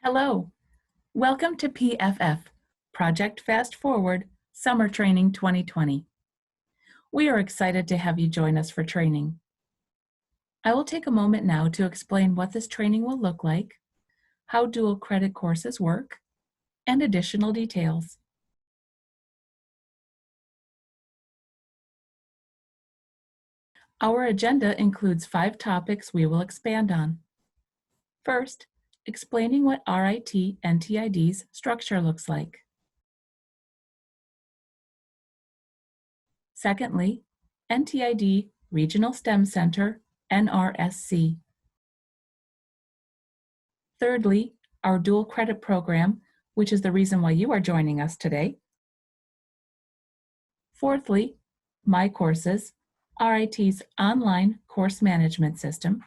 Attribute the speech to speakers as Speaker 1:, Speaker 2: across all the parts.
Speaker 1: Hello, welcome to PFF, Project Fast Forward Summer Training 2020. We are excited to have you join us for training. I will take a moment now to explain what this training will look like, how dual credit courses work, and additional details. Our agenda includes 5 topics we will expand on. First, explaining what RIT NTID's structure looks like. Secondly, NTID Regional STEM Center, NRSC. Thirdly, our dual credit program, which is the reason why you are joining us today. Fourthly, My Courses, RIT's online course management system.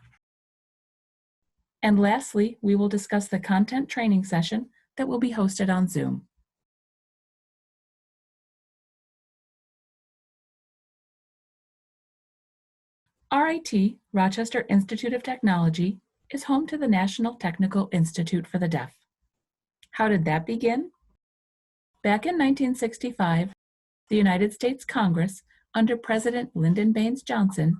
Speaker 1: And lastly, we will discuss the content training session that will be hosted on Zoom. RIT, Rochester Institute of Technology, is home to the National Technical Institute for the Deaf. How did that begin? Back in 1965, the United States Congress, under President Lyndon Baines Johnson,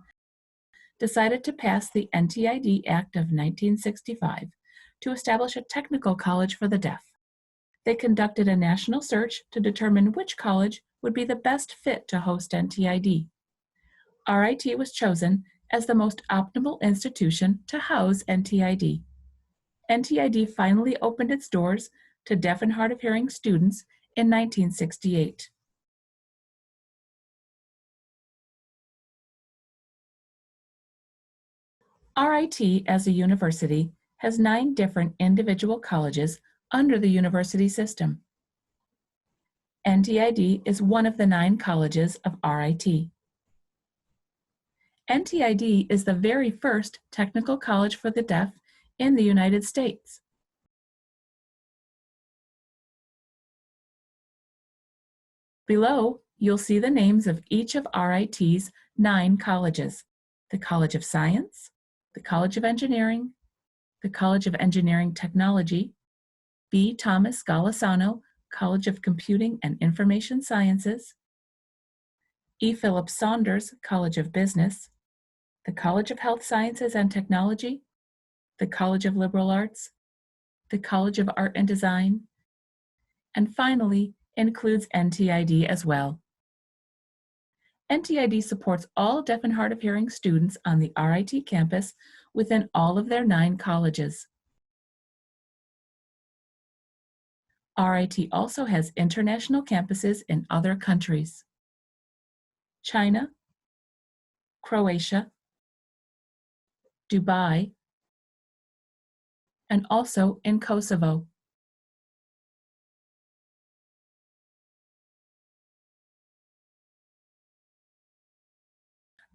Speaker 1: decided to pass the NTID Act of 1965 to establish a technical college for the deaf. They conducted a national search to determine which college would be the best fit to host NTID. RIT was chosen as the most optimal institution to house NTID. NTID finally opened its doors to deaf and hard of hearing students in 1968. RIT as a university has 9 different individual colleges under the university system. NTID is one of the 9 colleges of RIT. NTID is the very first technical college for the deaf in the United States. Below, you'll see the names of each of RIT's 9 colleges: the College of Science, the College of Engineering, the College of Engineering Technology, B. Thomas Golisano College of Computing and Information Sciences, E. Philip Saunders College of Business, the College of Health Sciences and Technology, the College of Liberal Arts, the College of Art and Design, and finally includes NTID as well. NTID supports all deaf and hard of hearing students on the RIT campus within all of their 9 colleges. RIT also has international campuses in other countries: China, Croatia, Dubai, and also in Kosovo.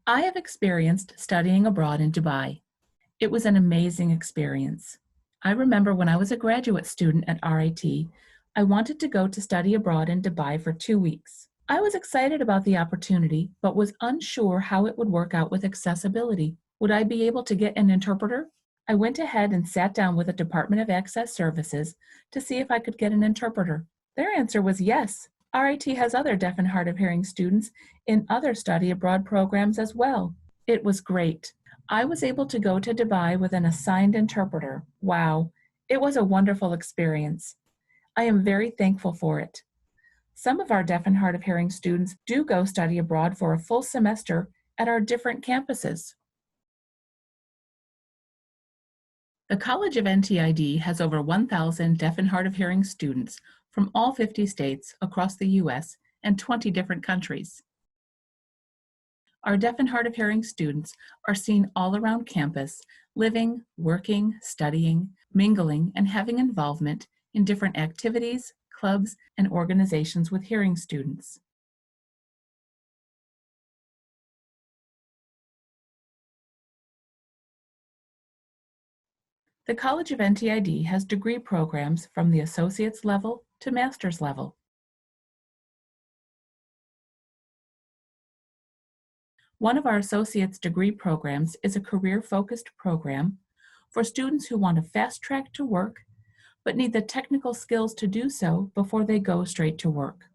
Speaker 1: I have experienced studying abroad in Dubai. It was an amazing experience. I remember when I was a graduate student at RIT, I wanted to go to study abroad in Dubai for 2 weeks. I was excited about the opportunity, but was unsure how it would work out with accessibility. Would I be able to get an interpreter? I went ahead and sat down with the Department of Access Services to see if I could get an interpreter. Their answer was yes. RIT has other deaf and hard of hearing students in other study abroad programs as well. It was great. I was able to go to Dubai with an assigned interpreter. Wow, it was a wonderful experience. I am very thankful for it. Some of our deaf and hard of hearing students do go study abroad for a full semester at our different campuses. The College of NTID has over 1,000 deaf and hard of hearing students from all 50 states across the U.S. and 20 different countries. Our deaf and hard of hearing students are seen all around campus, living, working, studying, mingling, and having involvement in different activities, clubs, and organizations with hearing students. The College of NTID has degree programs from the associate's level to master's level. One of our associate's degree programs is a career-focused program for students who want to fast track to work but need the technical skills to do so before they go straight to work.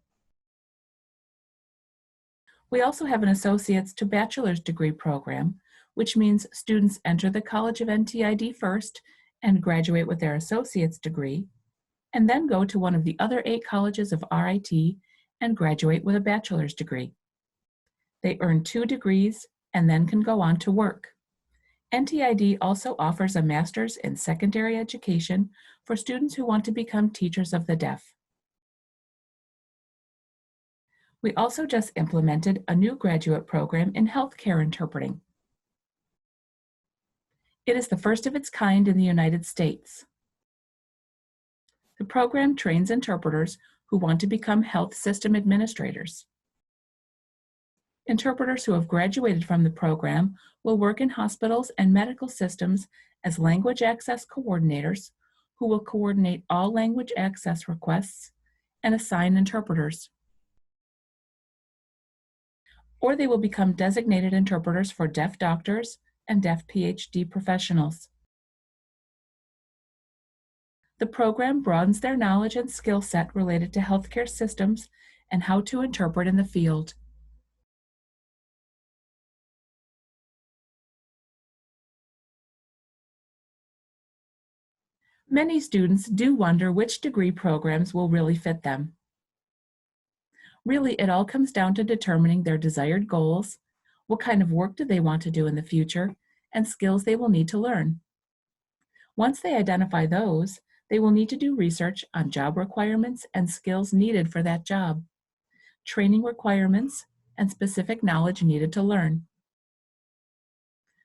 Speaker 1: We also have an associate's to bachelor's degree program, which means students enter the College of NTID first and graduate with their associate's degree, and then go to one of the other 8 colleges of RIT and graduate with a bachelor's degree. They earn 2 degrees and then can go on to work. NTID also offers a master's in secondary education for students who want to become teachers of the deaf. We also just implemented a new graduate program in healthcare interpreting. It is the first of its kind in the United States. The program trains interpreters who want to become health system administrators. Interpreters who have graduated from the program will work in hospitals and medical systems as language access coordinators who will coordinate all language access requests and assign interpreters. Or they will become designated interpreters for deaf doctors and deaf PhD professionals. The program broadens their knowledge and skill set related to healthcare systems and how to interpret in the field. Many students do wonder which degree programs will really fit them. Really, it all comes down to determining their desired goals, what kind of work do they want to do in the future, and skills they will need to learn. Once they identify those, they will need to do research on job requirements and skills needed for that job, training requirements, and specific knowledge needed to learn.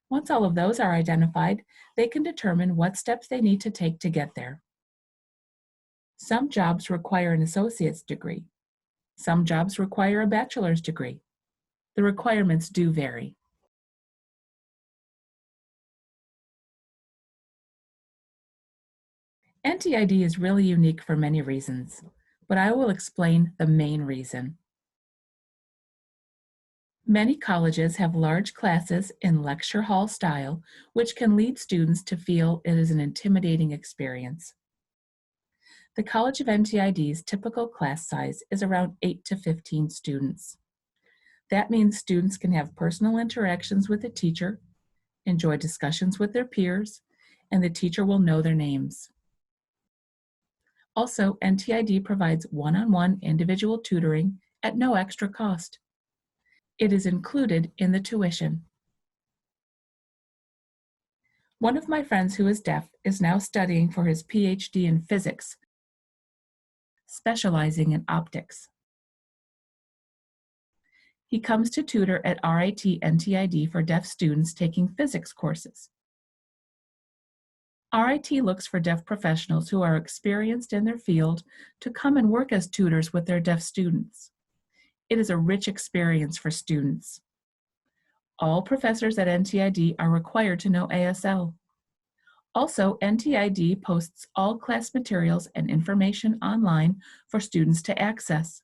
Speaker 1: Once all of those are identified, they can determine what steps they need to take to get there. Some jobs require an associate's degree. Some jobs require a bachelor's degree. The requirements do vary. NTID is really unique for many reasons, but I will explain the main reason. Many colleges have large classes in lecture hall style, which can lead students to feel it is an intimidating experience. The College of NTID's typical class size is around 8 to 15 students. That means students can have personal interactions with the teacher, enjoy discussions with their peers, and the teacher will know their names. Also, NTID provides one-on-one individual tutoring at no extra cost. It is included in the tuition. One of my friends who is deaf is now studying for his PhD in physics, specializing in optics. He comes to tutor at RIT NTID for deaf students taking physics courses. RIT looks for deaf professionals who are experienced in their field to come and work as tutors with their deaf students. It is a rich experience for students. All professors at NTID are required to know ASL. Also, NTID posts all class materials and information online for students to access.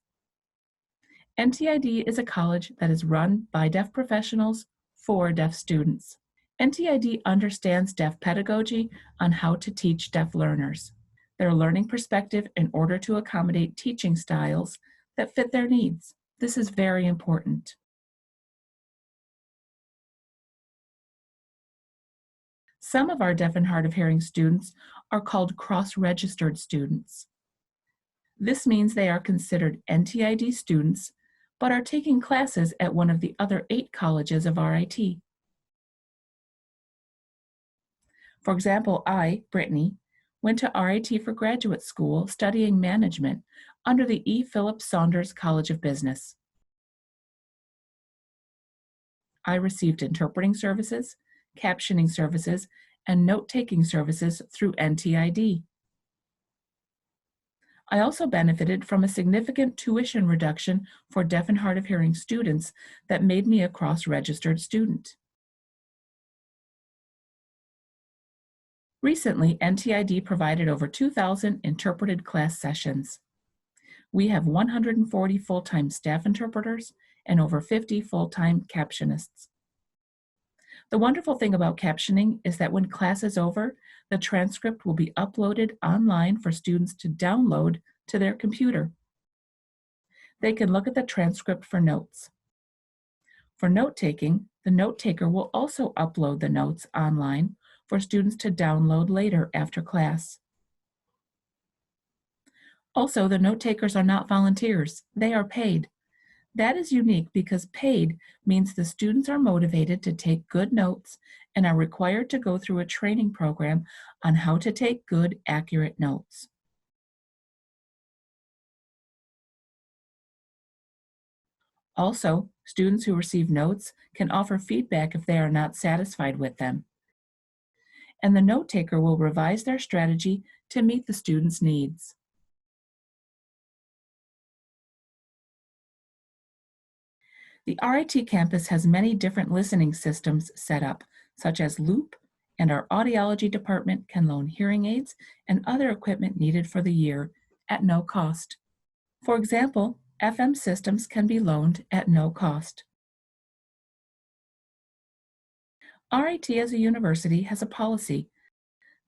Speaker 1: NTID is a college that is run by deaf professionals for deaf students. NTID understands deaf pedagogy on how to teach deaf learners, their learning perspective in order to accommodate teaching styles that fit their needs. This is very important. Some of our deaf and hard of hearing students are called cross-registered students. This means they are considered NTID students, but are taking classes at one of the other 8 colleges of RIT. For example, I, Brittany, went to RIT for graduate school studying management under the E. Philip Saunders College of Business. I received interpreting services, captioning services, and note-taking services through NTID. I also benefited from a significant tuition reduction for deaf and hard of hearing students that made me a cross-registered student. Recently, NTID provided over 2,000 interpreted class sessions. We have 140 full-time staff interpreters and over 50 full-time captionists. The wonderful thing about captioning is that when class is over, the transcript will be uploaded online for students to download to their computer. They can look at the transcript for notes. For note-taking, the note taker will also upload the notes online for students to download later after class. Also, the note takers are not volunteers, they are paid. That is unique because paid means the students are motivated to take good notes and are required to go through a training program on how to take good, accurate notes. Also, students who receive notes can offer feedback if they are not satisfied with them. And the note taker will revise their strategy to meet the student's needs. The RIT campus has many different listening systems set up, such as Loop, and our audiology department can loan hearing aids and other equipment needed for the year at no cost. For example, FM systems can be loaned at no cost. RIT as a university has a policy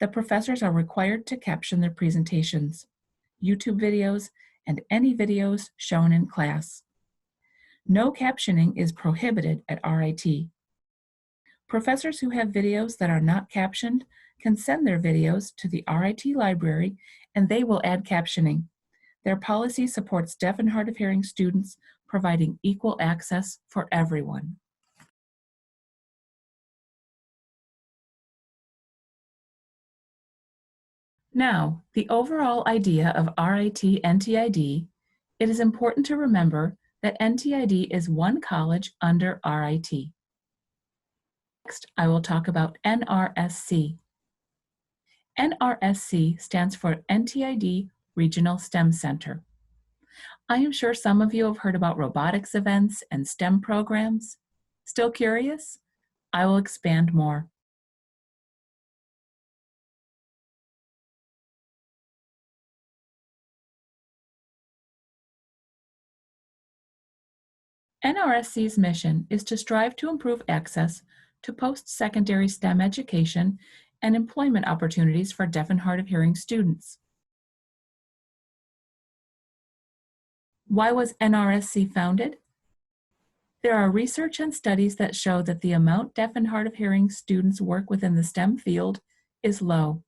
Speaker 1: that professors are required to caption their presentations, YouTube videos, and any videos shown in class. No captioning is prohibited at RIT. Professors who have videos that are not captioned can send their videos to the RIT library and they will add captioning. Their policy supports deaf and hard of hearing students, providing equal access for everyone. Now, the overall idea of RIT NTID, it is important to remember that NTID is one college under RIT. Next, I will talk about NRSC. NRSC stands for NTID Regional STEM Center. I am sure some of you have heard about robotics events and STEM programs. Still curious? I will expand more. NRSC's mission is to strive to improve access to post-secondary STEM education and employment opportunities for deaf and hard of hearing students. Why was NRSC founded? There are research and studies that show that the amount deaf and hard of hearing students work within the STEM field is low.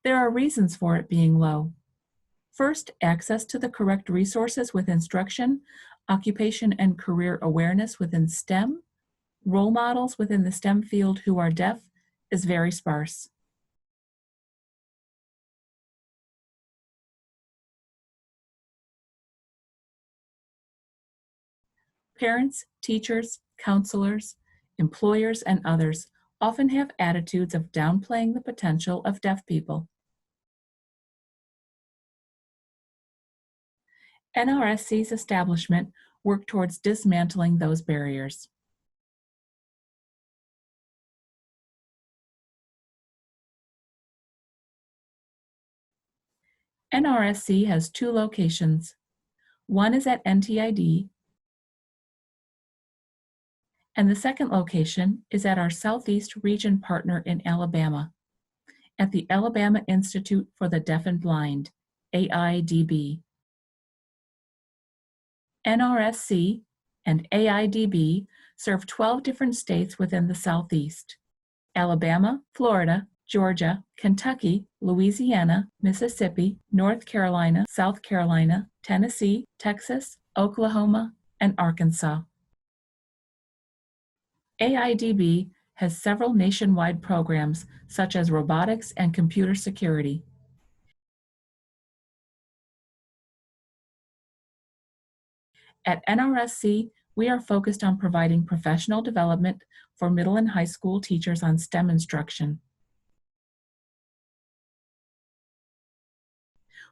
Speaker 1: There are reasons for it being low. First, access to the correct resources with instruction, occupation and career awareness within STEM, role models within the STEM field who are deaf is very sparse. Parents, teachers, counselors, employers, and others often have attitudes of downplaying the potential of deaf people. NRSC's establishment worked towards dismantling those barriers. NRSC has two locations. One is at NTID, and the second location is at our Southeast Region partner in Alabama, at the Alabama Institute for the Deaf and Blind, AIDB. NRSC and AIDB serve 12 different states within the Southeast: Alabama, Florida, Georgia, Kentucky, Louisiana, Mississippi, North Carolina, South Carolina, Tennessee, Texas, Oklahoma, and Arkansas. AIDB has several nationwide programs such as robotics and computer security. At NRSC, we are focused on providing professional development for middle and high school teachers on STEM instruction,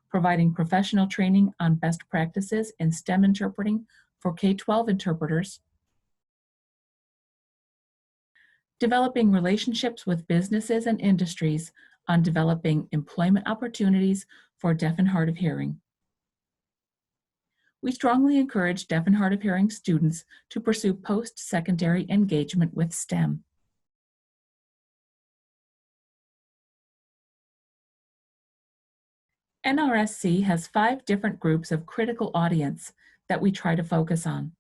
Speaker 1: providing professional training on best practices in STEM interpreting for K-12 interpreters, developing relationships with businesses and industries on developing employment opportunities for deaf and hard of hearing. We strongly encourage deaf and hard of hearing students to pursue post-secondary engagement with STEM. NRSC has 5 different groups of critical audience that we try to focus on.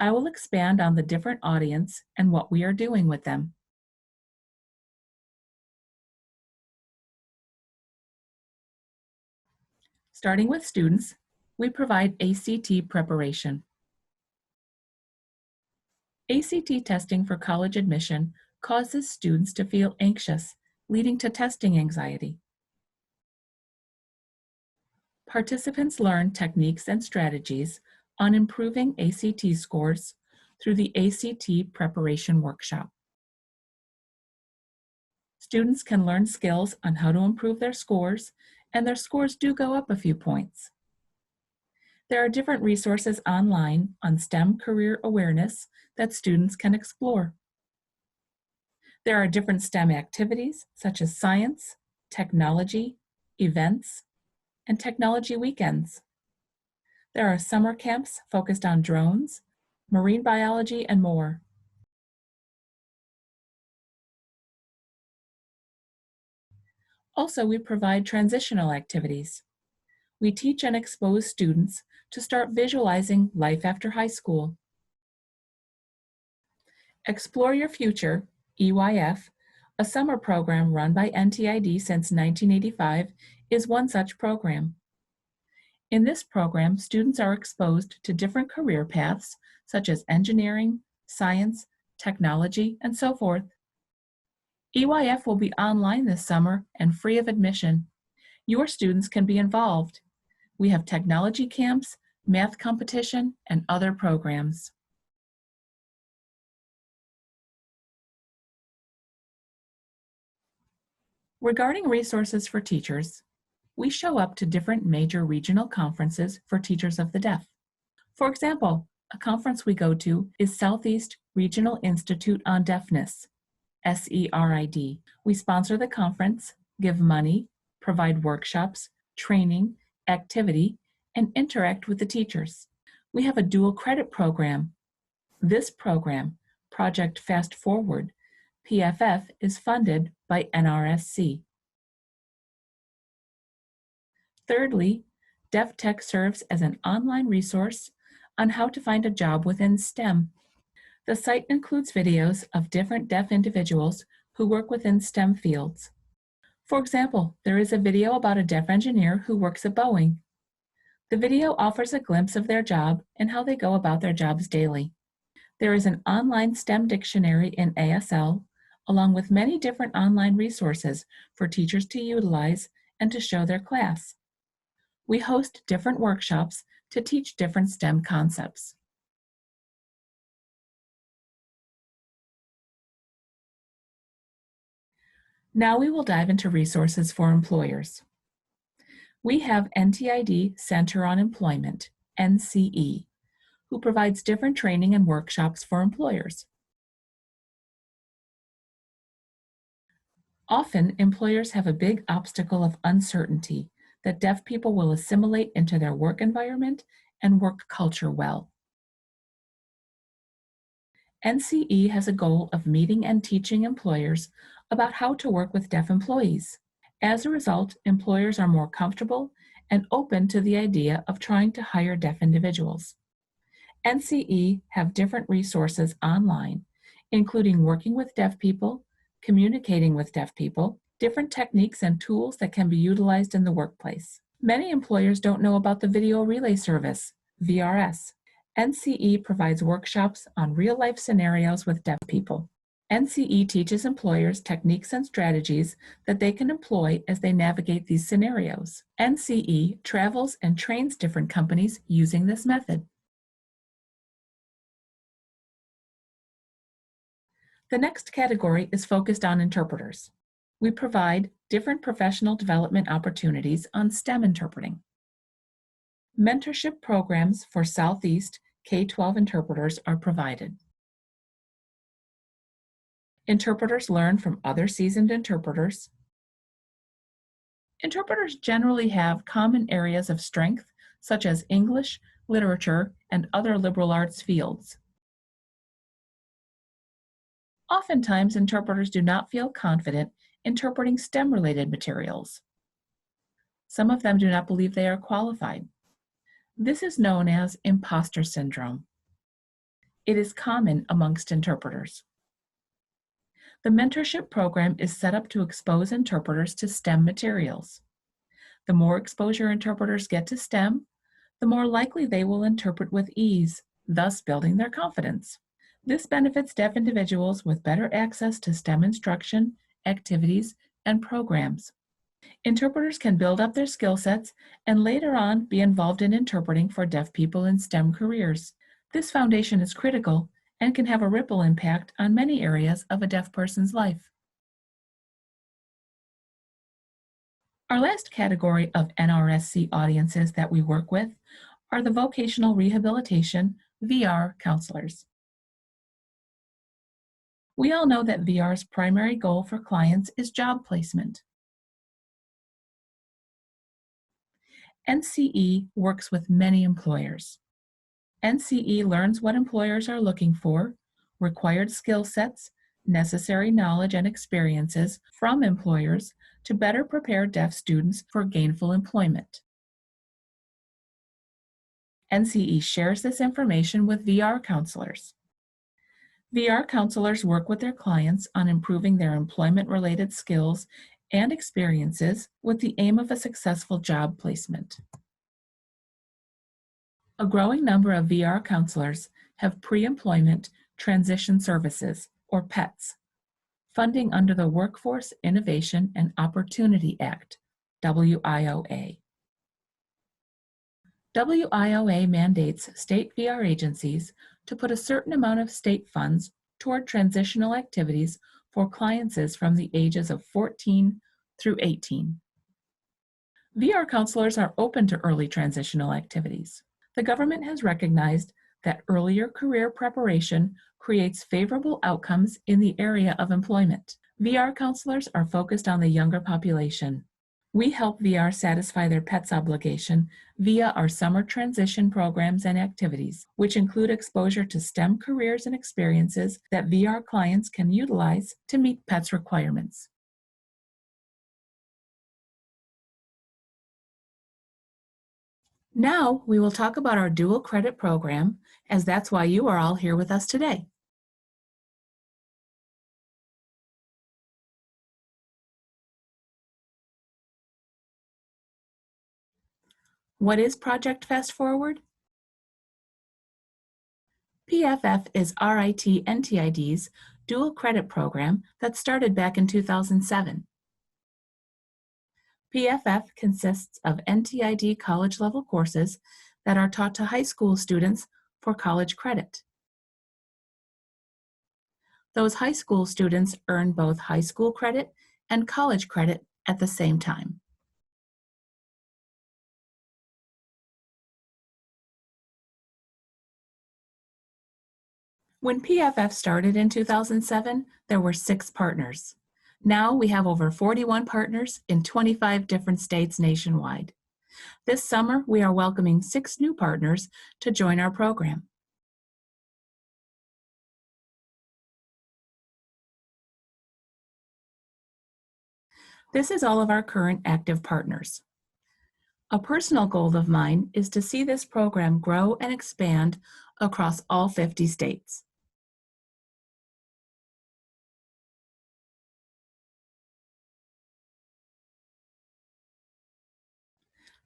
Speaker 1: I will expand on the different audience and what we are doing with them. Starting with students, we provide ACT preparation. ACT testing for college admission causes students to feel anxious, leading to testing anxiety. Participants learn techniques and strategies on improving ACT scores through the ACT preparation workshop. Students can learn skills on how to improve their scores, and their scores do go up a few points. There are different resources online on STEM career awareness that students can explore. There are different STEM activities such as science, technology, events, and technology weekends. There are summer camps focused on drones, marine biology, and more. Also, we provide transitional activities. We teach and expose students to start visualizing life after high school. Explore Your Future, EYF, a summer program run by NTID since 1985, is one such program. In this program, students are exposed to different career paths such as engineering, science, technology, and so forth. EYF will be online this summer and free of admission. Your students can be involved. We have technology camps, math competition, and other programs. Regarding resources for teachers, we show up to different major regional conferences for teachers of the deaf. For example, a conference we go to is Southeast Regional Institute on Deafness, SERID. We sponsor the conference, give money, provide workshops, training, activity, and interact with the teachers. We have a dual credit program. This program, Project Fast Forward, PFF, is funded by NRSC. Thirdly, Deaf Tech serves as an online resource on how to find a job within STEM. The site includes videos of different deaf individuals who work within STEM fields. For example, there is a video about a deaf engineer who works at Boeing. The video offers a glimpse of their job and how they go about their jobs daily. There is an online STEM dictionary in ASL, along with many different online resources for teachers to utilize and to show their class. We host different workshops to teach different STEM concepts. Now we will dive into resources for employers. We have NTID Center on Employment, NCE, who provides different training and workshops for employers. Often, employers have a big obstacle of uncertainty that deaf people will assimilate into their work environment and work culture well. NCE has a goal of meeting and teaching employers about how to work with deaf employees. As a result, employers are more comfortable and open to the idea of trying to hire deaf individuals. NCE have different resources online, including working with deaf people, communicating with deaf people, different techniques and tools that can be utilized in the workplace. Many employers don't know about the Video Relay Service, VRS. NCE provides workshops on real-life scenarios with deaf people. NCE teaches employers techniques and strategies that they can employ as they navigate these scenarios. NCE travels and trains different companies using this method. The next category is focused on interpreters. We provide different professional development opportunities on STEM interpreting. Mentorship programs for Southeast K-12 interpreters are provided. Interpreters learn from other seasoned interpreters. Interpreters generally have common areas of strength, such as English, literature, and other liberal arts fields. Oftentimes, interpreters do not feel confident interpreting STEM-related materials. Some of them do not believe they are qualified. This is known as imposter syndrome. It is common amongst interpreters. The mentorship program is set up to expose interpreters to STEM materials. The more exposure interpreters get to STEM, the more likely they will interpret with ease, thus building their confidence. This benefits deaf individuals with better access to STEM instruction, activities, and programs. Interpreters can build up their skill sets and later on be involved in interpreting for deaf people in STEM careers. This foundation is critical and can have a ripple impact on many areas of a deaf person's life. Our last category of NRSC audiences that we work with are the Vocational Rehabilitation VR counselors. We all know that VR's primary goal for clients is job placement. NCE works with many employers. NCE learns what employers are looking for, required skill sets, necessary knowledge and experiences from employers to better prepare deaf students for gainful employment. NCE shares this information with VR counselors. VR counselors work with their clients on improving their employment-related skills and experiences with the aim of a successful job placement. A growing number of VR counselors have pre-employment transition services, or PETS, funding under the Workforce Innovation and Opportunity Act, WIOA. WIOA mandates state VR agencies to put a certain amount of state funds toward transitional activities for clients from the ages of 14 through 18. VR counselors are open to early transitional activities. The government has recognized that earlier career preparation creates favorable outcomes in the area of employment. VR counselors are focused on the younger population. We help VR satisfy their PETS obligation via our summer transition programs and activities, which include exposure to STEM careers and experiences that VR clients can utilize to meet PETS requirements. Now we will talk about our dual credit program, as that's why you are all here with us today. What is Project Fast Forward? PFF is RIT NTID's dual credit program that started back in 2007. PFF consists of NTID college-level courses that are taught to high school students for college credit. Those high school students earn both high school credit and college credit at the same time. When PFF started in 2007, there were 6 partners. Now we have over 41 partners in 25 different states nationwide. This summer, we are welcoming 6 new partners to join our program. This is all of our current active partners. A personal goal of mine is to see this program grow and expand across all 50 states.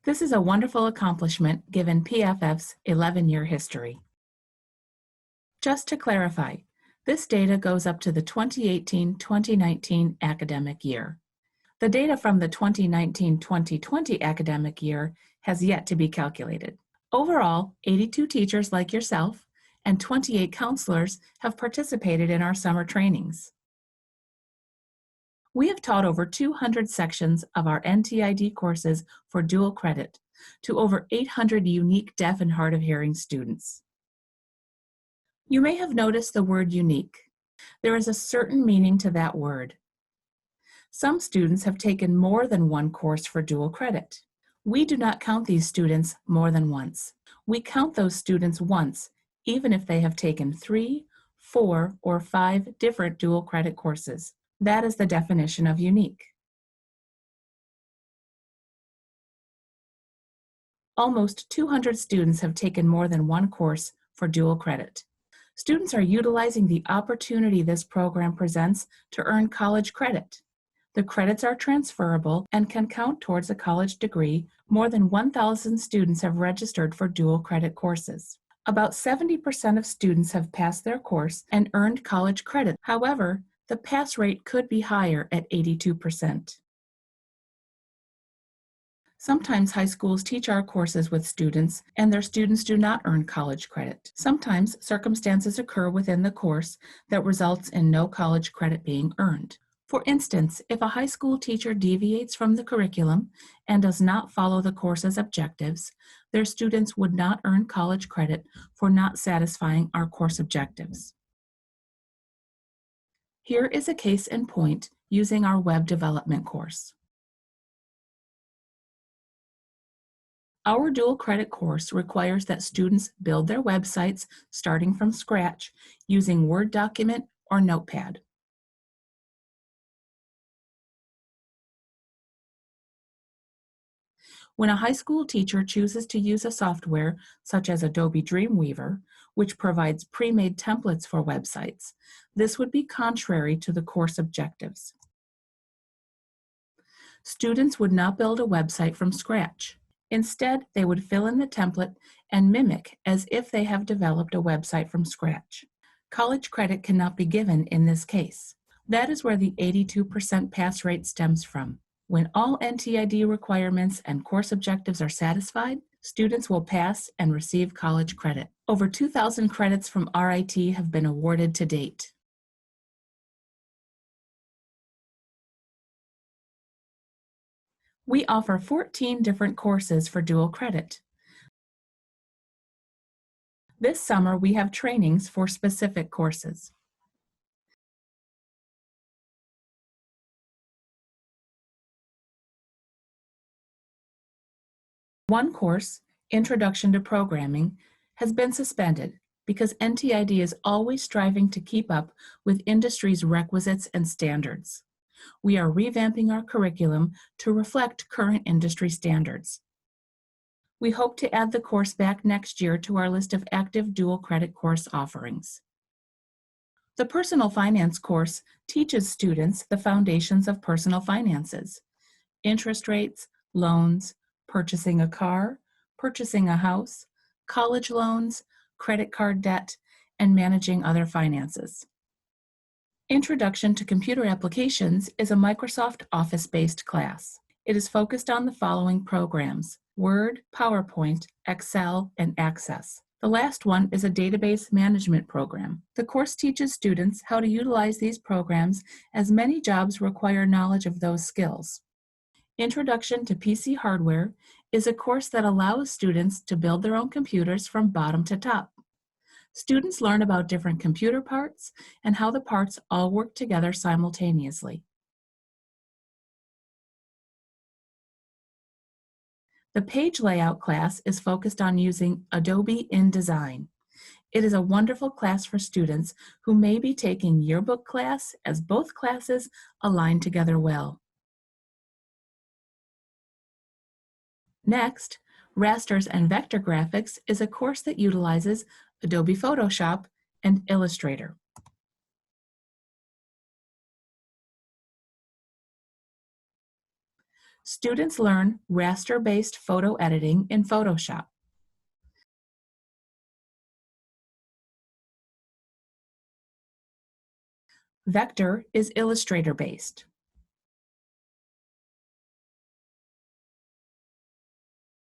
Speaker 1: This is a wonderful accomplishment given PFF's 11-year history. Just to clarify, this data goes up to the 2018-2019 academic year. The data from the 2019-2020 academic year has yet to be calculated. Overall, 82 teachers like yourself and 28 counselors have participated in our summer trainings. We have taught over 200 sections of our NTID courses for dual credit to over 800 unique deaf and hard of hearing students. You may have noticed the word unique. There is a certain meaning to that word. Some students have taken more than one course for dual credit. We do not count these students more than once. We count those students once, even if they have taken 3, 4, or 5 different dual credit courses. That is the definition of unique. Almost 200 students have taken more than one course for dual credit. Students are utilizing the opportunity this program presents to earn college credit. The credits are transferable and can count towards a college degree. More than 1,000 students have registered for dual credit courses. About 70% of students have passed their course and earned college credit. However, the pass rate could be higher at 82%. Sometimes high schools teach our courses with students, and their students do not earn college credit. Sometimes circumstances occur within the course that results in no college credit being earned. For instance, if a high school teacher deviates from the curriculum and does not follow the course's objectives, their students would not earn college credit for not satisfying our course objectives. Here is a case in point using our web development course. Our dual credit course requires that students build their websites starting from scratch using Word document or Notepad. When a high school teacher chooses to use a software such as Adobe Dreamweaver, which provides pre-made templates for websites, this would be contrary to the course objectives. Students would not build a website from scratch. Instead, they would fill in the template and mimic as if they have developed a website from scratch. College credit cannot be given in this case. That is where the 82% pass rate stems from. When all NTID requirements and course objectives are satisfied, students will pass and receive college credit. Over 2,000 credits from RIT have been awarded to date. We offer 14 different courses for dual credit. This summer, we have trainings for specific courses. One course, Introduction to Programming, has been suspended because NTID is always striving to keep up with industry's requisites and standards. We are revamping our curriculum to reflect current industry standards. We hope to add the course back next year to our list of active dual credit course offerings. The Personal Finance course teaches students the foundations of personal finances: interest rates, loans, purchasing a car, purchasing a house, college loans, credit card debt, and managing other finances. Introduction to Computer Applications is a Microsoft Office-based class. It is focused on the following programs: Word, PowerPoint, Excel, and Access. The last one is a database management program. The course teaches students how to utilize these programs, as many jobs require knowledge of those skills. Introduction to PC Hardware is a course that allows students to build their own computers from bottom to top. Students learn about different computer parts and how the parts all work together simultaneously. The page layout class is focused on using Adobe InDesign. It is a wonderful class for students who may be taking yearbook class, as both classes align together well. Next, Rasters and Vector Graphics is a course that utilizes Adobe Photoshop and Illustrator. Students learn raster-based photo editing in Photoshop. Vector is Illustrator-based.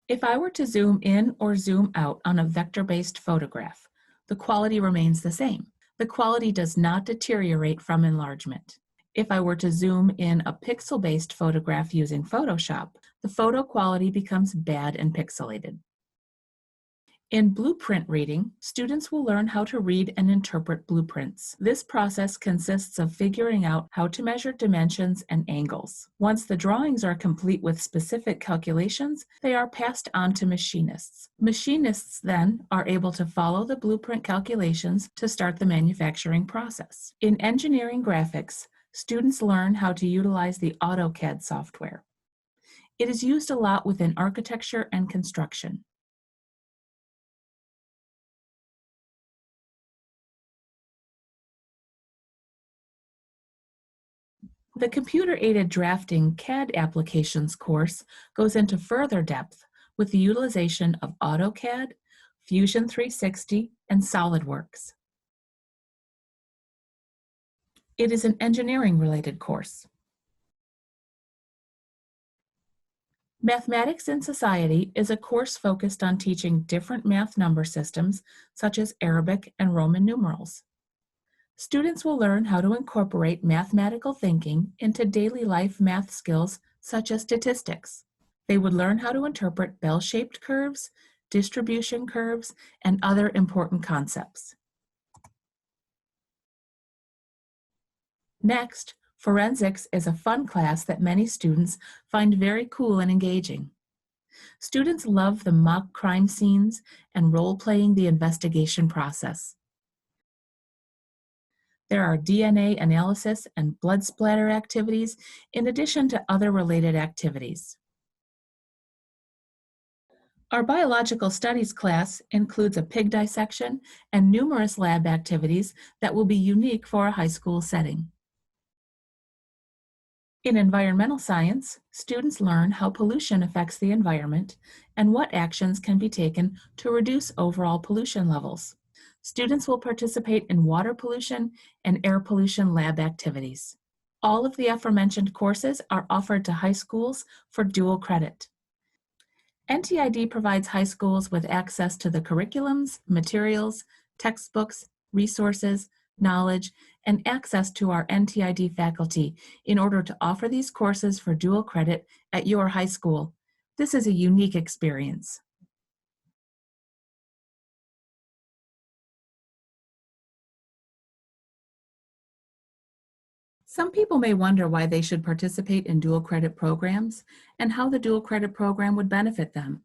Speaker 1: If I were to zoom in or zoom out on a vector-based photograph, the quality remains the same. The quality does not deteriorate from enlargement. If I were to zoom in a pixel-based photograph using Photoshop, the photo quality becomes bad and pixelated. In blueprint reading, students will learn how to read and interpret blueprints. This process consists of figuring out how to measure dimensions and angles. Once the drawings are complete with specific calculations, they are passed on to machinists. Machinists then are able to follow the blueprint calculations to start the manufacturing process. In engineering graphics, students learn how to utilize the AutoCAD software. It is used a lot within architecture and construction. The Computer-Aided Drafting CAD Applications course goes into further depth with the utilization of AutoCAD, Fusion 360, and SolidWorks. It is an engineering-related course. Mathematics in Society is a course focused on teaching different math number systems such as Arabic and Roman numerals. Students will learn how to incorporate mathematical thinking into daily life math skills such as statistics. They would learn how to interpret bell-shaped curves, distribution curves, and other important concepts. Next, forensics is a fun class that many students find very cool and engaging. Students love the mock crime scenes and role-playing the investigation process. There are DNA analysis and blood splatter activities in addition to other related activities. Our biological studies class includes a pig dissection and numerous lab activities that will be unique for a high school setting. In environmental science, students learn how pollution affects the environment and what actions can be taken to reduce overall pollution levels. Students will participate in water pollution and air pollution lab activities. All of the aforementioned courses are offered to high schools for dual credit. NTID provides high schools with access to the curriculums, materials, textbooks, resources, knowledge, and access to our NTID faculty in order to offer these courses for dual credit at your high school. This is a unique experience. Some people may wonder why they should participate in dual credit programs and how the dual credit program would benefit them.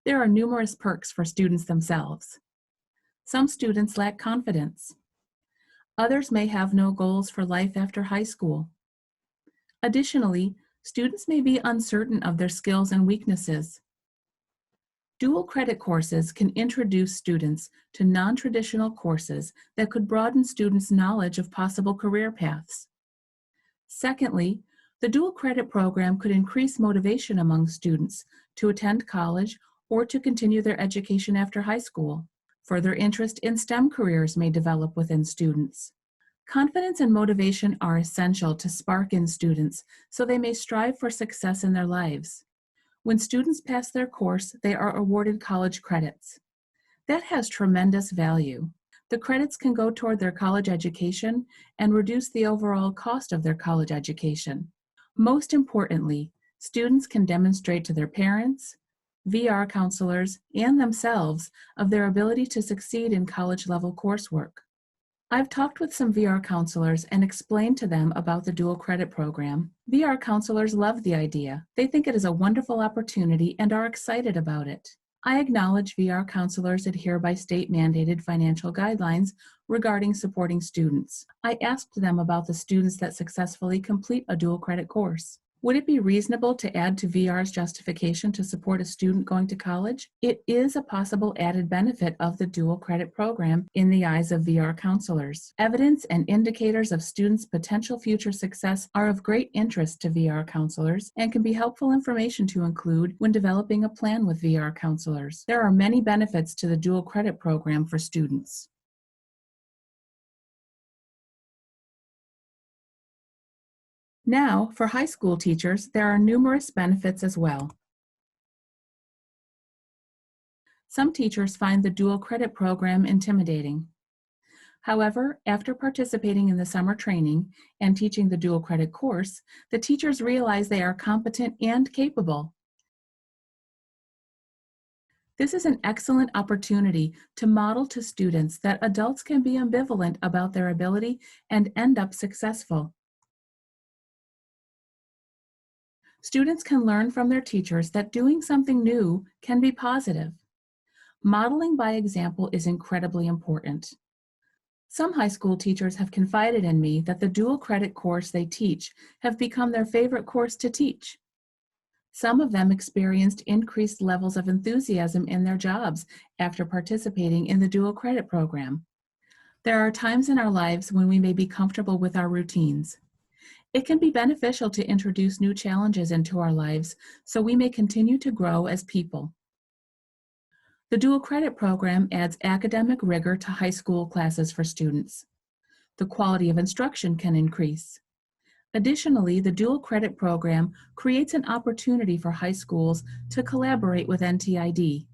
Speaker 1: There are numerous perks for students themselves. Some students lack confidence. Others may have no goals for life after high school. Additionally, students may be uncertain of their skills and weaknesses. Dual credit courses can introduce students to non-traditional courses that could broaden students' knowledge of possible career paths. Secondly, the dual credit program could increase motivation among students to attend college or to continue their education after high school. Further interest in STEM careers may develop within students. Confidence and motivation are essential to spark in students so they may strive for success in their lives. When students pass their course, they are awarded college credits. That has tremendous value. The credits can go toward their college education and reduce the overall cost of their college education. Most importantly, students can demonstrate to their parents, VR counselors, and themselves of their ability to succeed in college-level coursework. I've talked with some VR counselors and explained to them about the dual credit program. VR counselors love the idea. They think it is a wonderful opportunity and are excited about it. I acknowledge VR counselors adhere by state-mandated financial guidelines regarding supporting students. I asked them about the students that successfully complete a dual credit course. Would it be reasonable to add to VR's justification to support a student going to college? It is a possible added benefit of the dual credit program in the eyes of VR counselors. Evidence and indicators of students' potential future success are of great interest to VR counselors and can be helpful information to include when developing a plan with VR counselors. There are many benefits to the dual credit program for students. Now, for high school teachers, there are numerous benefits as well. Some teachers find the dual credit program intimidating. However, after participating in the summer training and teaching the dual credit course, the teachers realize they are competent and capable. This is an excellent opportunity to model to students that adults can be ambivalent about their ability and end up successful. Students can learn from their teachers that doing something new can be positive. Modeling by example is incredibly important. Some high school teachers have confided in me that the dual credit course they teach have become their favorite course to teach. Some of them experienced increased levels of enthusiasm in their jobs after participating in the dual credit program. There are times in our lives when we may be comfortable with our routines. It can be beneficial to introduce new challenges into our lives so we may continue to grow as people. The dual credit program adds academic rigor to high school classes for students. The quality of instruction can increase. Additionally, the dual credit program creates an opportunity for high schools to collaborate with NTID.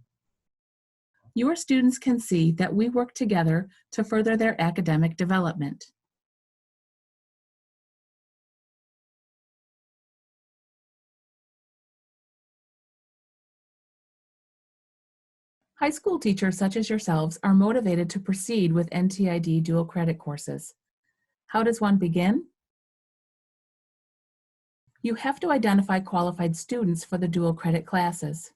Speaker 1: Your students can see that we work together to further their academic development. High school teachers such as yourselves are motivated to proceed with NTID dual credit courses. How does one begin? You have to identify qualified students for the dual credit classes.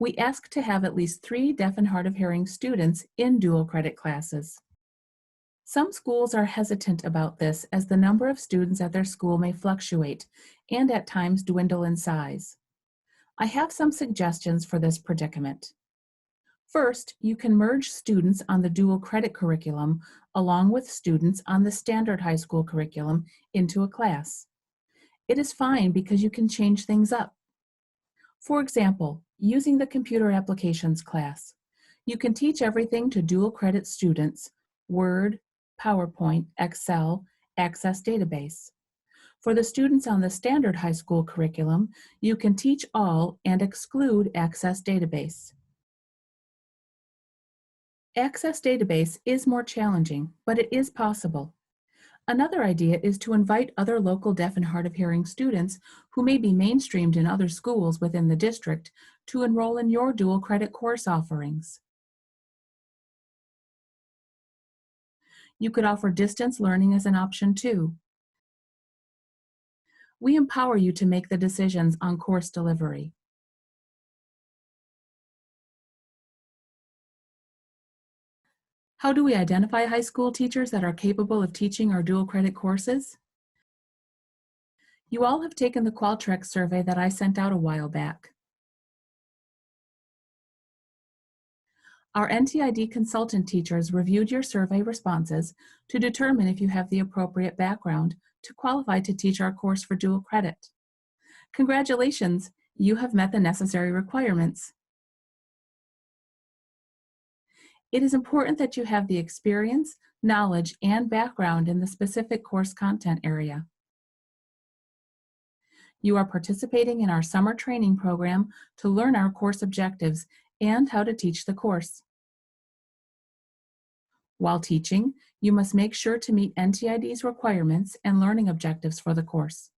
Speaker 1: We ask to have at least 3 deaf and hard of hearing students in dual credit classes. Some schools are hesitant about this as the number of students at their school may fluctuate and at times dwindle in size. I have some suggestions for this predicament. First, you can merge students on the dual credit curriculum along with students on the standard high school curriculum into a class. It is fine because you can change things up. For example, using the computer applications class, you can teach everything to dual credit students: Word, PowerPoint, Excel, Access Database. For the students on the standard high school curriculum, you can teach all and exclude Access Database. Access Database is more challenging, but it is possible. Another idea is to invite other local deaf and hard of hearing students who may be mainstreamed in other schools within the district to enroll in your dual credit course offerings. You could offer distance learning as an option too. We empower you to make the decisions on course delivery. How do we identify high school teachers that are capable of teaching our dual credit courses? You all have taken the Qualtrics survey that I sent out a while back. Our NTID consultant teachers reviewed your survey responses to determine if you have the appropriate background to qualify to teach our course for dual credit. Congratulations, you have met the necessary requirements. It is important that you have the experience, knowledge, and background in the specific course content area. You are participating in our summer training program to learn our course objectives and how to teach the course. While teaching, you must make sure to meet NTID's requirements and learning objectives for the course.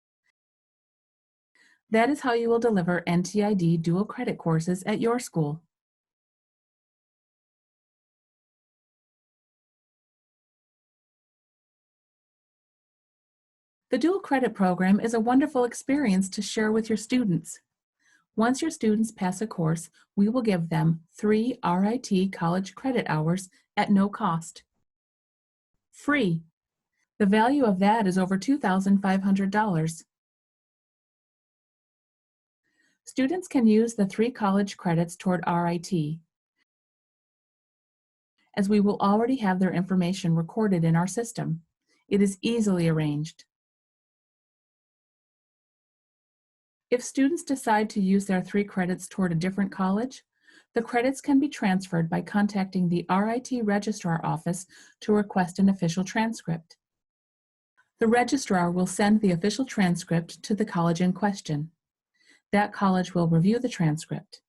Speaker 1: That is how you will deliver NTID dual credit courses at your school. The dual credit program is a wonderful experience to share with your students. Once your students pass a course, we will give them 3 RIT college credit hours at no cost. Free. The value of that is over $2,500. Students can use the 3 college credits toward RIT, as we will already have their information recorded in our system. It is easily arranged. If students decide to use their 3 credits toward a different college, the credits can be transferred by contacting the RIT Registrar Office to request an official transcript. The registrar will send the official transcript to the college in question. That college will review the transcript.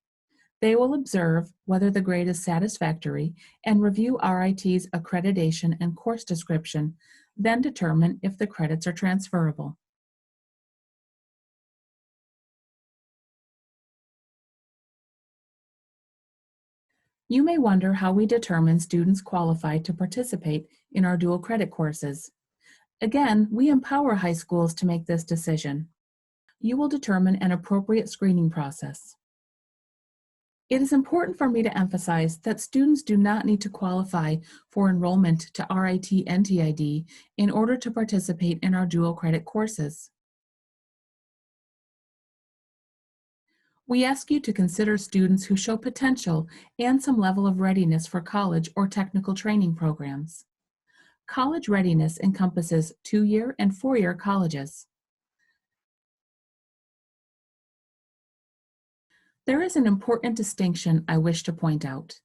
Speaker 1: They will observe whether the grade is satisfactory and review RIT's accreditation and course description, then determine if the credits are transferable. You may wonder how we determine students qualified to participate in our dual credit courses. Again, we empower high schools to make this decision. You will determine an appropriate screening process. It is important for me to emphasize that students do not need to qualify for enrollment to RIT NTID in order to participate in our dual credit courses. We ask you to consider students who show potential and some level of readiness for college or technical training programs. College readiness encompasses 2-year and 4-year colleges. There is an important distinction I wish to point out.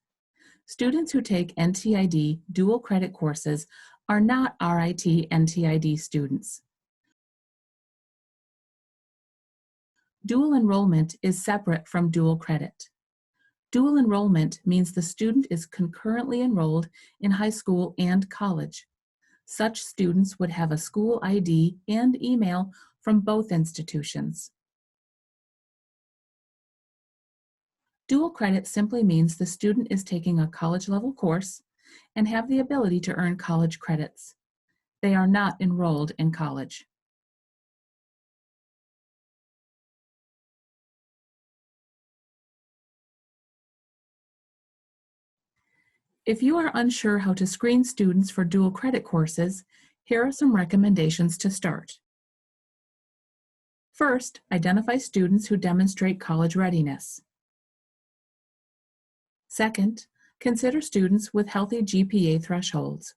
Speaker 1: Students who take NTID dual credit courses are not RIT NTID students. Dual enrollment is separate from dual credit. Dual enrollment means the student is concurrently enrolled in high school and college. Such students would have a school ID and email from both institutions. Dual credit simply means the student is taking a college-level course and have the ability to earn college credits. They are not enrolled in college. If you are unsure how to screen students for dual credit courses, here are some recommendations to start. First, identify students who demonstrate college readiness. Second, consider students with healthy GPA thresholds.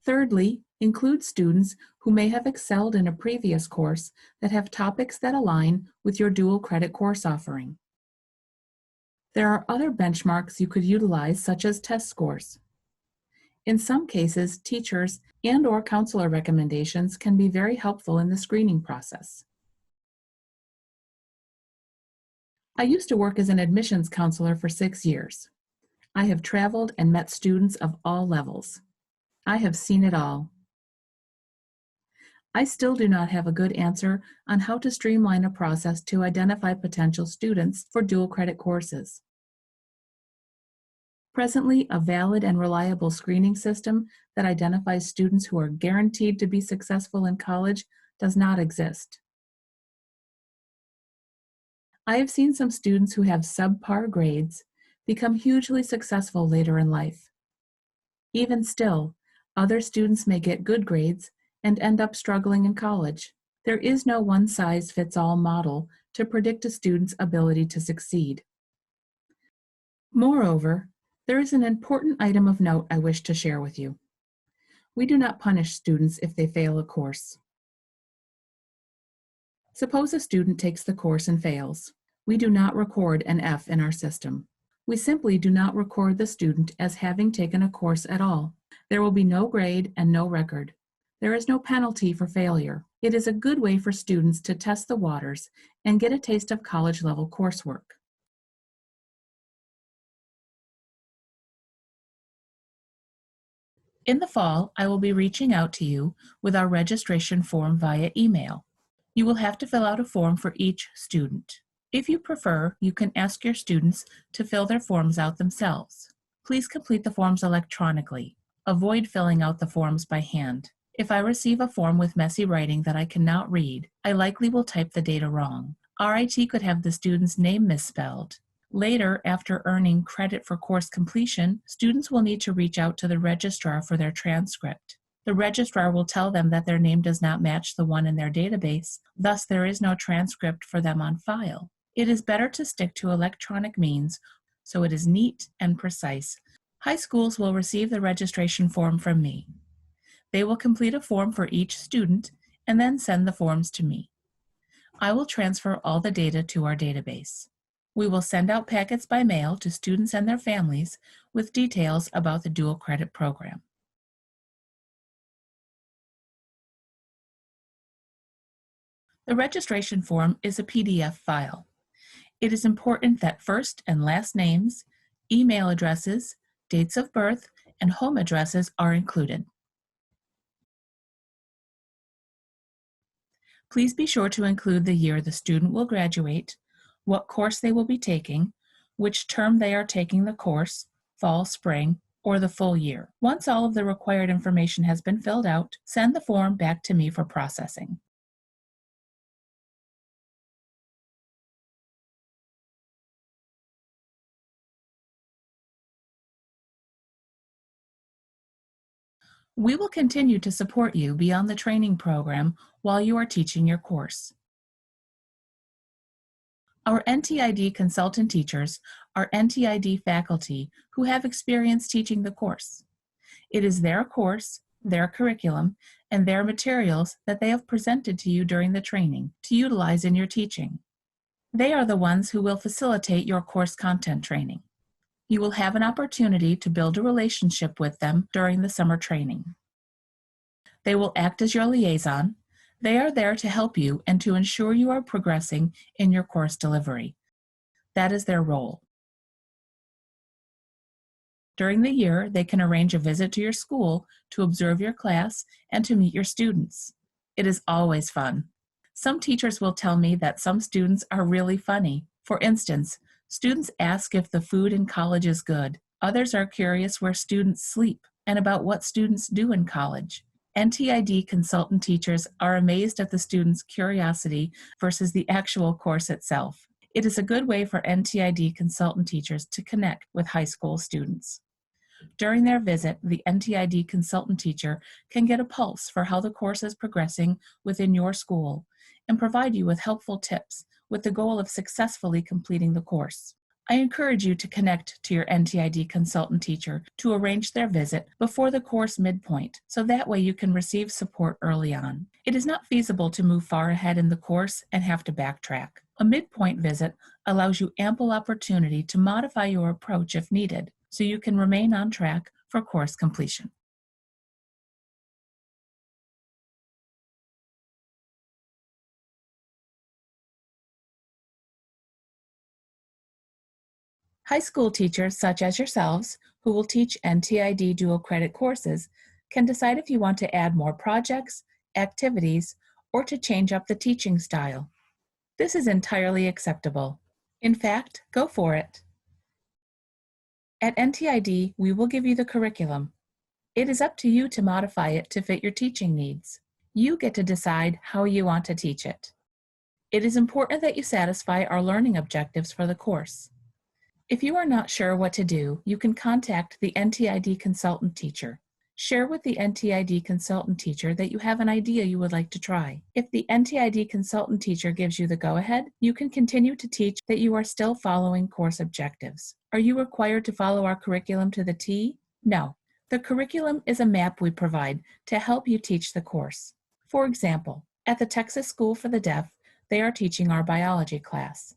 Speaker 1: Thirdly, include students who may have excelled in a previous course that have topics that align with your dual credit course offering. There are other benchmarks you could utilize, such as test scores. In some cases, teachers and/or counselor recommendations can be very helpful in the screening process. I used to work as an admissions counselor for 6 years. I have traveled and met students of all levels. I have seen it all. I still do not have a good answer on how to streamline a process to identify potential students for dual credit courses. Presently, a valid and reliable screening system that identifies students who are guaranteed to be successful in college does not exist. I have seen some students who have subpar grades become hugely successful later in life. Even still, other students may get good grades and end up struggling in college. There is no one-size-fits-all model to predict a student's ability to succeed. Moreover, there is an important item of note I wish to share with you. We do not punish students if they fail a course. Suppose a student takes the course and fails. We do not record an F in our system. We simply do not record the student as having taken a course at all. There will be no grade and no record. There is no penalty for failure. It is a good way for students to test the waters and get a taste of college-level coursework. In the fall, I will be reaching out to you with our registration form via email. You will have to fill out a form for each student. If you prefer, you can ask your students to fill their forms out themselves. Please complete the forms electronically. Avoid filling out the forms by hand. If I receive a form with messy writing that I cannot read, I likely will type the data wrong. RIT could have the student's name misspelled. Later, after earning credit for course completion, students will need to reach out to the registrar for their transcript. The registrar will tell them that their name does not match the one in their database, thus there is no transcript for them on file. It is better to stick to electronic means so it is neat and precise. High schools will receive the registration form from me. They will complete a form for each student and then send the forms to me. I will transfer all the data to our database. We will send out packets by mail to students and their families with details about the dual credit program. The registration form is a PDF file. It is important that first and last names, email addresses, dates of birth, and home addresses are included. Please be sure to include the year the student will graduate, what course they will be taking, which term they are taking the course, fall, spring, or the full year. Once all of the required information has been filled out, send the form back to me for processing. We will continue to support you beyond the training program while you are teaching your course. Our NTID consultant teachers are NTID faculty who have experience teaching the course. It is their course, their curriculum, and their materials that they have presented to you during the training to utilize in your teaching. They are the ones who will facilitate your course content training. You will have an opportunity to build a relationship with them during the summer training. They will act as your liaison. They are there to help you and to ensure you are progressing in your course delivery. That is their role. During the year, they can arrange a visit to your school to observe your class and to meet your students. It is always fun. Some teachers will tell me that some students are really funny. For instance, students ask if the food in college is good. Others are curious where students sleep and about what students do in college. NTID consultant teachers are amazed at the students' curiosity versus the actual course itself. It is a good way for NTID consultant teachers to connect with high school students. During their visit, the NTID consultant teacher can get a pulse for how the course is progressing within your school and provide you with helpful tips with the goal of successfully completing the course. I encourage you to connect to your NTID consultant teacher to arrange their visit before the course midpoint, so that way you can receive support early on. It is not feasible to move far ahead in the course and have to backtrack. A midpoint visit allows you ample opportunity to modify your approach if needed, so you can remain on track for course completion. High school teachers, such as yourselves, who will teach NTID dual credit courses, can decide if you want to add more projects, activities, or to change up the teaching style. This is entirely acceptable. In fact, go for it. At NTID, we will give you the curriculum. It is up to you to modify it to fit your teaching needs. You get to decide how you want to teach it. It is important that you satisfy our learning objectives for the course. If you are not sure what to do, you can contact the NTID consultant teacher. Share with the NTID consultant teacher that you have an idea you would like to try. If the NTID consultant teacher gives you the go-ahead, you can continue to teach that you are still following course objectives. Are you required to follow our curriculum to the T? No. The curriculum is a map we provide to help you teach the course. For example, at the Texas School for the Deaf, they are teaching our biology class.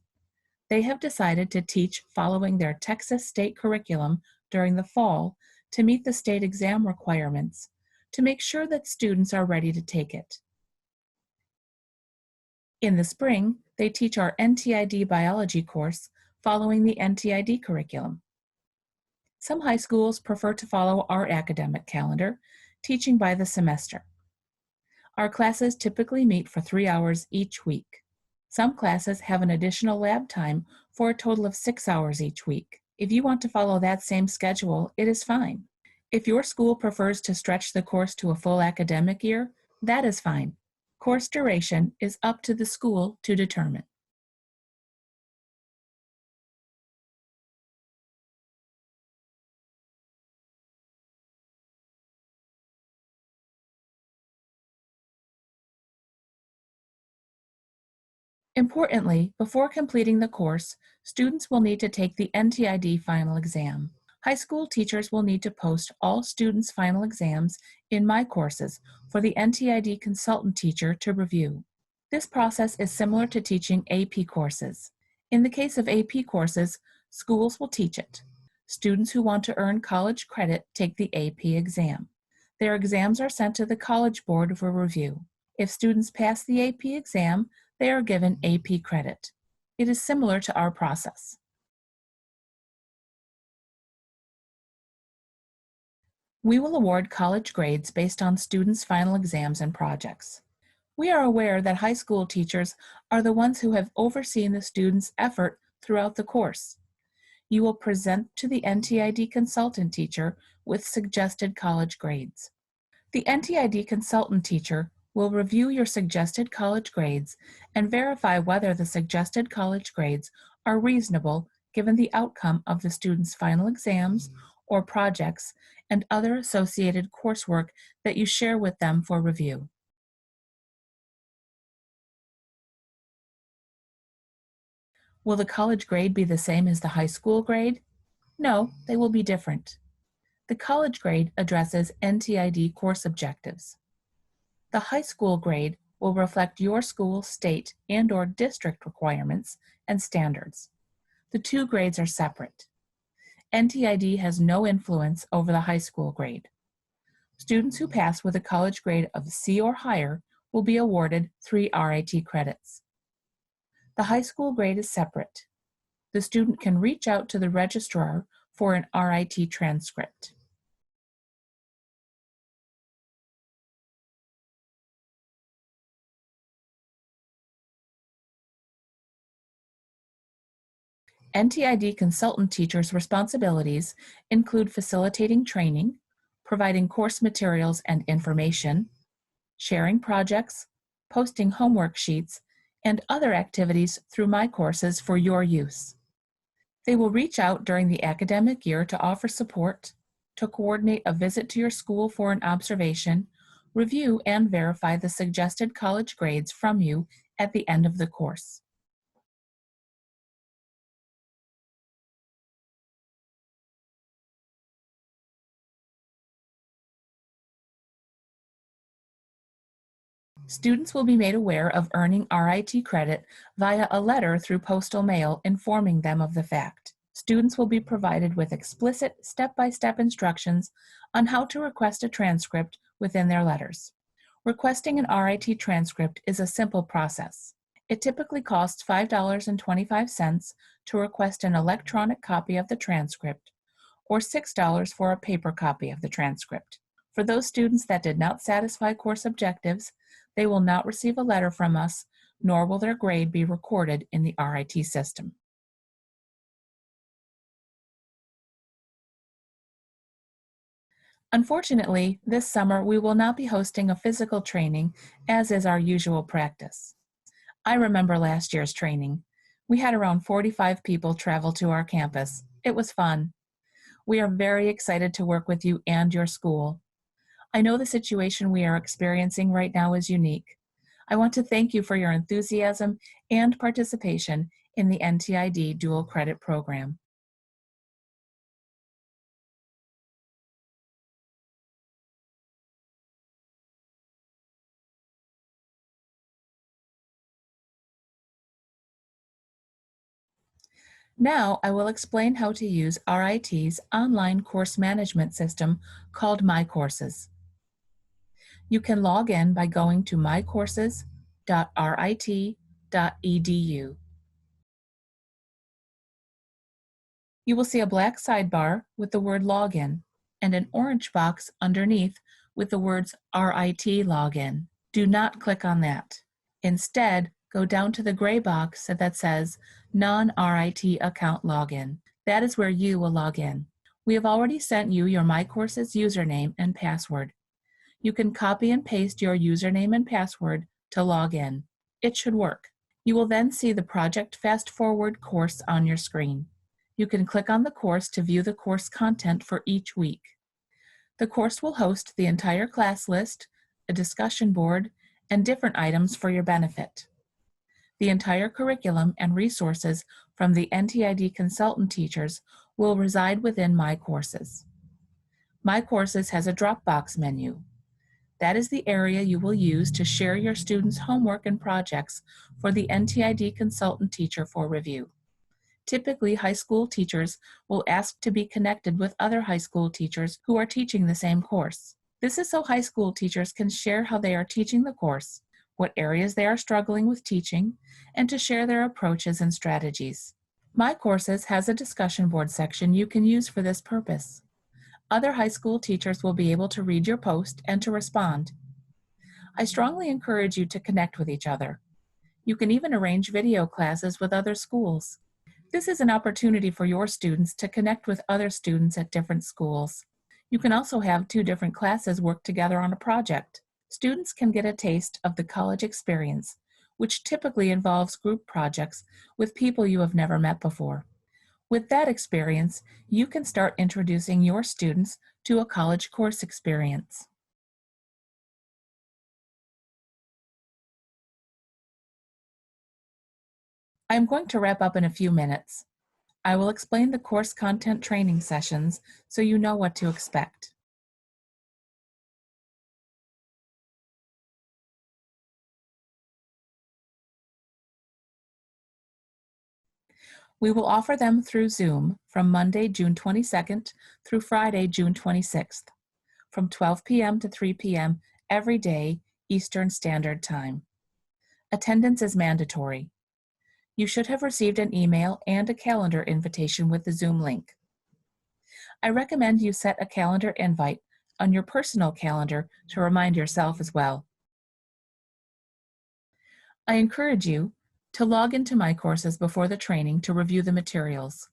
Speaker 1: They have decided to teach following their Texas state curriculum during the fall to meet the state exam requirements, to make sure that students are ready to take it. In the spring, they teach our NTID biology course following the NTID curriculum. Some high schools prefer to follow our academic calendar, teaching by the semester. Our classes typically meet for 3 hours each week. Some classes have an additional lab time for a total of 6 hours each week. If you want to follow that same schedule, it is fine. If your school prefers to stretch the course to a full academic year, that is fine. Course duration is up to the school to determine. Importantly, before completing the course, students will need to take the NTID final exam. High school teachers will need to post all students' final exams in My Courses for the NTID consultant teacher to review. This process is similar to teaching AP courses. In the case of AP courses, schools will teach it. Students who want to earn college credit take the AP exam. Their exams are sent to the College Board for review. If students pass the AP exam, they are given AP credit. It is similar to our process. We will award college grades based on students' final exams and projects. We are aware that high school teachers are the ones who have overseen the students' effort throughout the course. You will present to the NTID consultant teacher with suggested college grades. The NTID consultant teacher will review your suggested college grades and verify whether the suggested college grades are reasonable given the outcome of the student's final exams or projects and other associated coursework that you share with them for review. Will the college grade be the same as the high school grade? No, they will be different. The college grade addresses NTID course objectives. The high school grade will reflect your school, state, and/or district requirements and standards. The two grades are separate. NTID has no influence over the high school grade. Students who pass with a college grade of C or higher will be awarded 3 RIT credits. The high school grade is separate. The student can reach out to the registrar for an RIT transcript. NTID consultant teachers' responsibilities include facilitating training, providing course materials and information, sharing projects, posting homework sheets, and other activities through My Courses for your use. They will reach out during the academic year to offer support, to coordinate a visit to your school for an observation, review and verify the suggested college grades from you at the end of the course. Students will be made aware of earning RIT credit via a letter through postal mail informing them of the fact. Students will be provided with explicit step-by-step instructions on how to request a transcript within their letters. Requesting an RIT transcript is a simple process. It typically costs $5.25 to request an electronic copy of the transcript, or $6 for a paper copy of the transcript. For those students that did not satisfy course objectives, they will not receive a letter from us, nor will their grade be recorded in the RIT system. Unfortunately, this summer we will not be hosting a physical training, as is our usual practice. I remember last year's training. We had around 45 people travel to our campus. It was fun. We are very excited to work with you and your school. I know the situation we are experiencing right now is unique. I want to thank you for your enthusiasm and participation in the NTID Dual Credit Program. Now I will explain how to use RIT's online course management system called My Courses. You can log in by going to mycourses.rit.edu. You will see a black sidebar with the word Login and an orange box underneath with the words RIT Login. Do not click on that. Instead, go down to the gray box that says Non-RIT Account Login. That is where you will log in. We have already sent you your My Courses username and password. You can copy and paste your username and password to log in. It should work. You will then see the Project Fast Forward course on your screen. You can click on the course to view the course content for each week. The course will host the entire class list, a discussion board, and different items for your benefit. The entire curriculum and resources from the NTID consultant teachers will reside within My Courses. My Courses has a Dropbox menu. That is the area you will use to share your students' homework and projects for the NTID consultant teacher for review. Typically, high school teachers will ask to be connected with other high school teachers who are teaching the same course. This is so high school teachers can share how they are teaching the course, what areas they are struggling with teaching, and to share their approaches and strategies. My Courses has a discussion board section you can use for this purpose. Other high school teachers will be able to read your post and to respond. I strongly encourage you to connect with each other. You can even arrange video classes with other schools. This is an opportunity for your students to connect with other students at different schools. You can also have two different classes work together on a project. Students can get a taste of the college experience, which typically involves group projects with people you have never met before. With that experience, you can start introducing your students to a college course experience. I'm going to wrap up in a few minutes. I will explain the course content training sessions so you know what to expect. We will offer them through Zoom from Monday, June 22nd through Friday, June 26th, from 12 p.m. to 3 p.m. every day, Eastern Standard Time. Attendance is mandatory. You should have received an email and a calendar invitation with the Zoom link. I recommend you set a calendar invite on your personal calendar to remind yourself as well. I encourage you to log into my courses before the training to review the materials.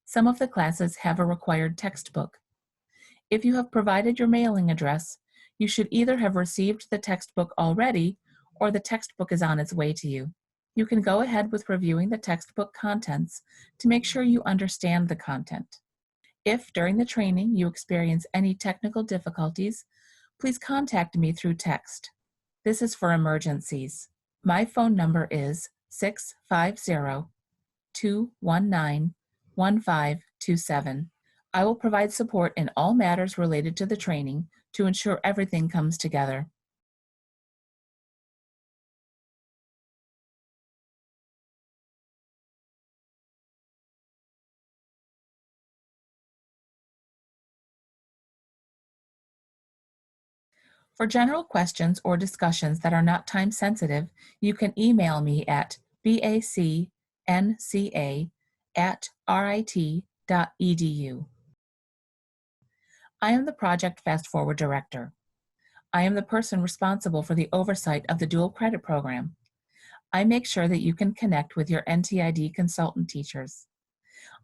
Speaker 1: Some of the classes have a required textbook. If you have provided your mailing address, you should either have received the textbook already or the textbook is on its way to you. You can go ahead with reviewing the textbook contents to make sure you understand the content. If during the training you experience any technical difficulties, please contact me through text. This is for emergencies. My phone number is 650-219-1527. I will provide support in all matters related to the training to ensure everything comes together. For general questions or discussions that are not time sensitive, you can email me at bacnca@rit.edu. I am the Project Fast Forward Director. I am the person responsible for the oversight of the dual credit program. I make sure that you can connect with your NTID consultant teachers.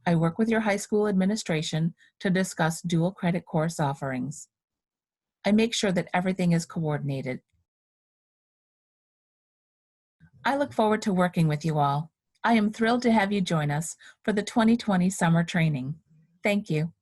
Speaker 1: I work with your high school administration to discuss dual credit course offerings. I make sure that everything is coordinated. I look forward to working with you all. I am thrilled to have you join us for the 2020 summer training. Thank you.